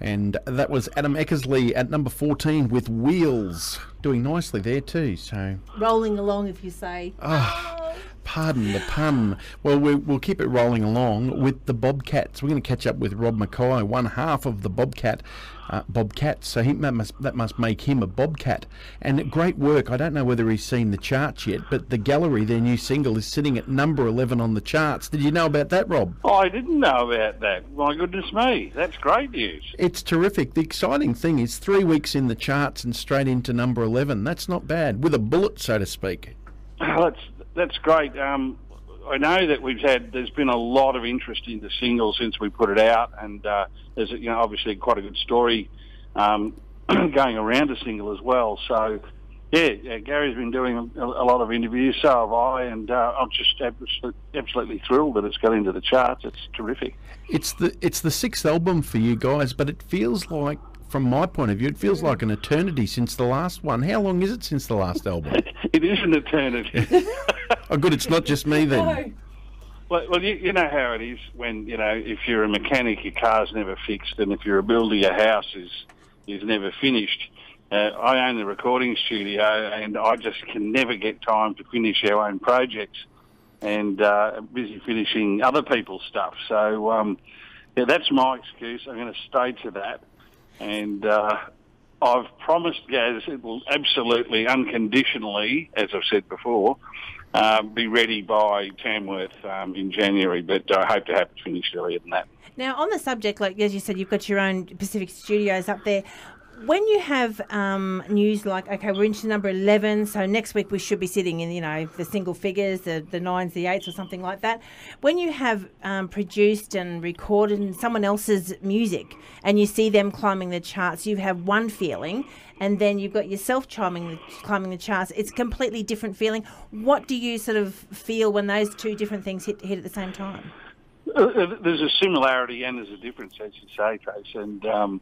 And that was Adam Eckersley at number 14 with Wheels, doing nicely there too. So rolling along, if you say. Pardon the pun. Well, we'll keep it rolling along with the Bobkatz. We're going to catch up with Rob Mackay, one half of the Bobkatz. So that must make him a Bobcat. And great work. I don't know whether he's seen the charts yet, but The Gallery, their new single, is sitting at number 11 on the charts. Did you know about that, Rob? Oh, I didn't know about that. My goodness me. That's great news. It's terrific. The exciting thing is 3 weeks in the charts and straight into number 11. That's not bad. With a bullet, so to speak. Oh, that's great. I know that there's been a lot of interest in the single since we put it out, and there's obviously quite a good story going around the single as well. So yeah, Gary's been doing a lot of interviews, so have I, and I'm just absolutely thrilled that it's got into the charts. It's terrific. It's the sixth album for you guys, but it feels like, from my point of view, it feels like an eternity since the last one. How long is it since the last album? It is an eternity. Oh, good, it's not just me then. No. Well, you know how it is when, if you're a mechanic, your car's never fixed, and if you're a builder, your house is never finished. I own the recording studio, and I just can never get time to finish our own projects, and I'm busy finishing other people's stuff. So, that's my excuse. I'm going to stay to that. And I've promised Gaz it will absolutely, unconditionally, as I've said before, be ready by Tamworth in January, but I hope to have it finished earlier than that. Now, on the subject, like as you said, you've got your own Pacific Studios up there. When you have news like, okay, we're into number 11, so next week we should be sitting in, the single figures, the 9s, the 8s or something like that. When you have produced and recorded someone else's music and you see them climbing the charts, you have one feeling, and then you've got yourself climbing the charts. It's a completely different feeling. What do you sort of feel when those two different things hit at the same time? There's a similarity and there's a difference, as you say, Trace, and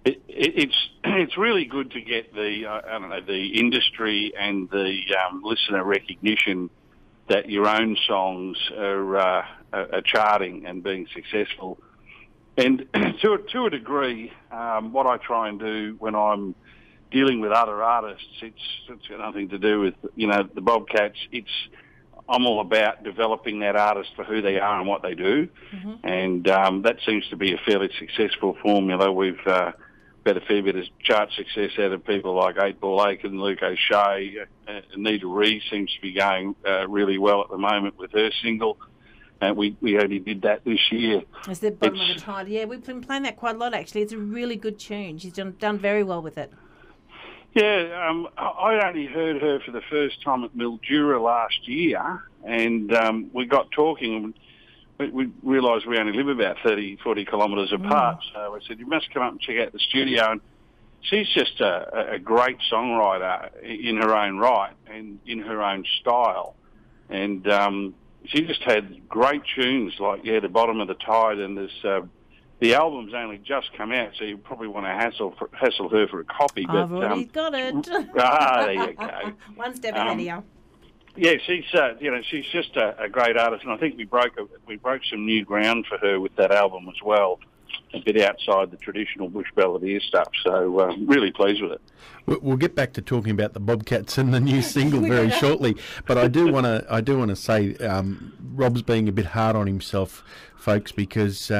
it's really good to get the industry and the listener recognition that your own songs are charting and being successful. And to a degree, what I try and do when I'm dealing with other artists, it's got nothing to do with the Bobkatz. I'm all about developing that artist for who they are and what they do, and that seems to be a fairly successful formula. We've got a fair bit of chart success out of people like 8 Ball Aiken, Luke O'Shea. Anita Ree seems to be going really well at the moment with her single. We only did that this year. It's the bottom of the tide. Yeah, we've been playing that quite a lot, actually. It's a really good tune. She's done very well with it. Yeah, I only heard her for the first time at Mildura last year, and we got talking, and we realised we only live about 30, 40 kilometres apart, so I said, you must come up and check out the studio. And she's just a great songwriter in her own right and in her own style. And she just had great tunes like, The Bottom of the Tide, and there's... the album's only just come out, so you probably want to hassle her for a copy. I've already got it. There you go. One step ahead of you. Yeah, she's just a great artist, and I think we broke some new ground for her with that album as well, a bit outside the traditional bush balladeer stuff. So really pleased with it. We'll get back to talking about the Bobkatz and the new single very shortly, but I do want to say Rob's being a bit hard on himself, folks, because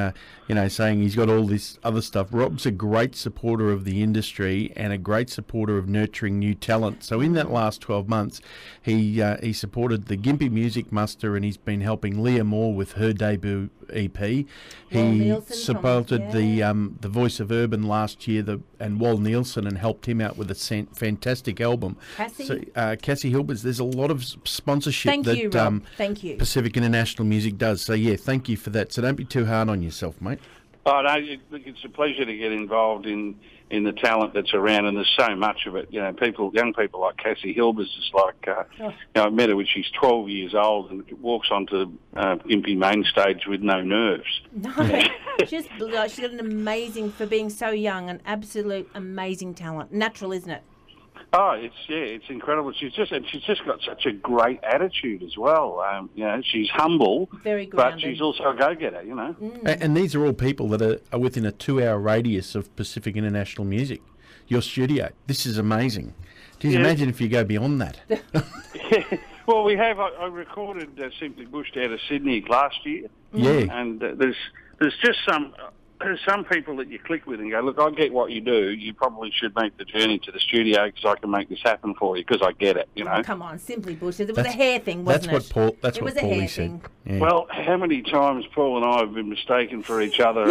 saying he's got all this other stuff. Rob's a great supporter of the industry and a great supporter of nurturing new talent. So in that last 12 months, he supported the Gympie Music Muster, and he's been helping Leah Moore with her debut EP. He supported the Voice of Urban last year, and Wal Nielsen, and helped him out with a fantastic album. Cassie Hilbers. There's a lot of sponsorship Thank you. Pacific International Music does. So yeah, thank you for that. So don't be too hard on yourself, mate. Oh no, it's a pleasure to get involved in the talent that's around, and there's so much of it. Young people like Cassie Hilbers is like, I met her when she's 12 years old and walks onto Gympie main stage with no nerves. No, she's got an amazing, for being so young, an absolute amazing talent. Natural, isn't it? Oh, it's incredible. She's just got such a great attitude as well. She's humble, very grounded, but she's also a go-getter. And these are all people that are within a 2-hour radius of Pacific International Music. Your studio. This is amazing. Can you imagine if you go beyond that? Well, we have. I recorded Simply Bushed out of Sydney last year. Yeah. And there's just some people that you click with and go, look, I get what you do. You probably should make the journey to the studio because I can make this happen for you because I get it, Oh, come on, Simply Bushed. It was a hair thing, wasn't it? That's what Paulie said. Yeah. Well, how many times Paul and I have been mistaken for each other?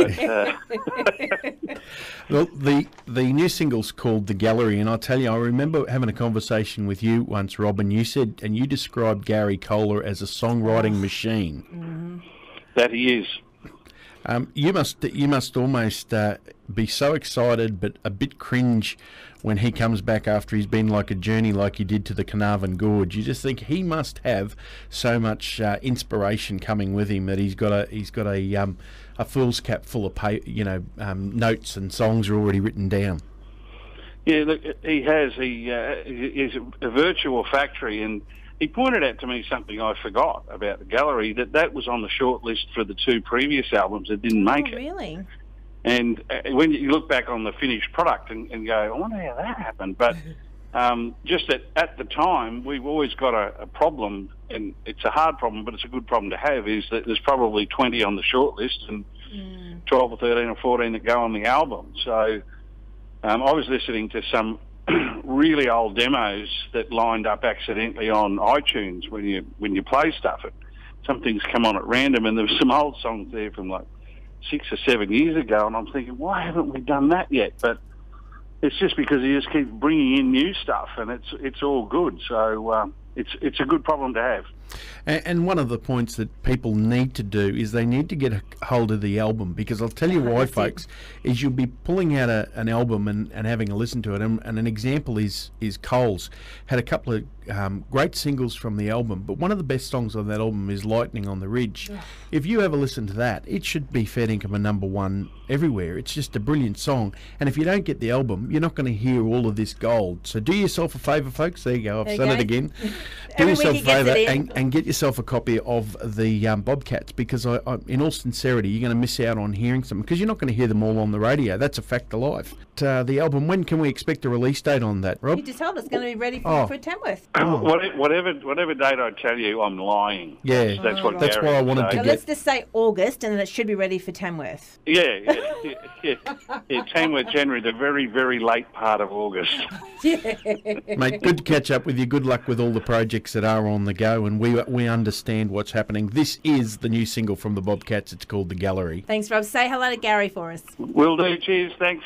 Well, the new single's called The Gallery, and I'll tell you, I remember having a conversation with you once, Rob, and you described Gary Kohler as a songwriting machine. Mm-hmm. That he is. You must almost be so excited, but a bit cringe when he comes back after he's been like a journey like he did to the Carnarvon Gorge. You just think he must have so much inspiration coming with him that he's got a fool's cap full of notes and songs are already written down. Yeah, look, he has. He is a virtual factory, and he pointed out to me something I forgot about the gallery, that was on the short list for the 2 previous albums that didn't make it. Really? And when you look back on the finished product and go, I wonder how that happened. But just at the time, we've always got a problem, and it's a hard problem, but it's a good problem to have, is that there's probably 20 on the short list and 12 or 13 or 14 that go on the album. So I was listening to some really old demos that lined up accidentally on iTunes when you play stuff. Some things come on at random, and there were some old songs there from like 6 or 7 years ago, and I'm thinking, why haven't we done that yet? But it's just because he just keeps bringing in new stuff, and it's all good. So it's a good problem to have. And one of the points that people need to do is they need to get a hold of the album, because I'll tell you why, folks, is you'll be pulling out an album and having a listen to it. And an example is Coles. Had a couple of great singles from the album, but one of the best songs on that album is Lightning on the Ridge. Yeah. If you ever listen to that, it should be fair income a #1 everywhere. It's just a brilliant song. And if you don't get the album, you're not going to hear all of this gold. So do yourself a favour, folks. There you go. I've said it again. Do yourself a favour and get yourself a copy of the Bobkatz, because I, in all sincerity, you're going to miss out on hearing some, because you're not going to hear them all on the radio. That's a fact of life. The album, when can we expect a release date on that, Rob? You just told us it's going to be ready for Tamworth. Whatever date I tell you, I'm lying. Yeah, that's what. That's why I wanted to get. Let's just say August, and then it should be ready for Tamworth. Yeah, Tamworth, January, the very, very late part of August. Yeah. Mate, good to catch up with you. Good luck with all the projects that are on the go, and we understand what's happening. This is the new single from the Bobkatz. It's called The Gallery. Thanks, Rob. Say hello to Gary for us. Will do. Cheers. Thanks.